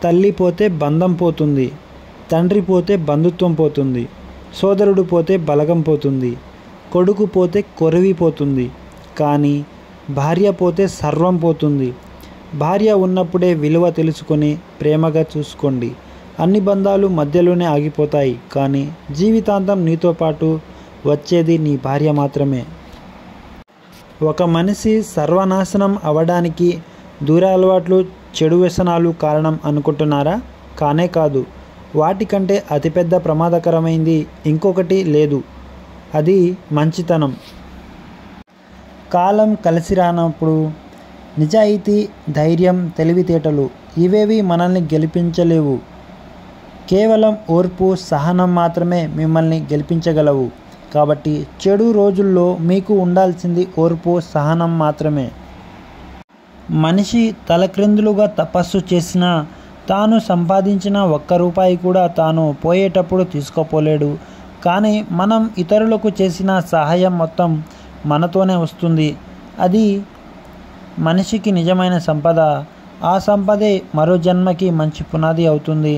తల్లి పోతే బంధం పోతుంది, తండ్రి పోతే బంధుత్వం పోతుంది, సోదరుడు పోతే బలగం పోతుంది, కొడుకు పోతే కొరివి పోతుంది, కానీ భార్య పోతే సర్వం పోతుంది. భార్య ఉన్నప్పుడే విలువ తెలుసుకొని ప్రేమగా చూసుకోండి. అన్ని బంధాలు మధ్యలోనే ఆగిపోతాయి, కానీ జీవితాంతం నీతో పాటు వచ్చేది నీ భార్య మాత్రమే. ఒక మనిషి సర్వనాశనం అవ్వడానికి దురలవాట్లు, చెడు వ్యసనాలు కారణం అనుకుంటున్నారా? కానే కాదు. వాటికంటే అతిపెద్ద ప్రమాదకరమైంది ఇంకొకటి లేదు. అది మంచితనం. కాలం కలిసి రానప్పుడు నిజాయితీ, ధైర్యం, తెలివితేటలు ఇవేవి మనల్ని గెలిపించలేవు. కేవలం ఓర్పు, సహనం మాత్రమే మిమ్మల్ని గెలిపించగలవు. కాబట్టి చెడు రోజుల్లో మీకు ఉండాల్సింది ఓర్పు, సహనం మాత్రమే. మనిషి తలక్రిందులుగా తపస్సు చేసినా తాను సంపాదించిన ఒక్క రూపాయి కూడా తాను పోయేటప్పుడు తీసుకోపోలేడు. కానీ మనం ఇతరులకు చేసిన సహాయం మొత్తం మనతోనే వస్తుంది. అది మనిషికి నిజమైన సంపద. ఆ సంపదే మరో జన్మకి మంచి పునాది అవుతుంది.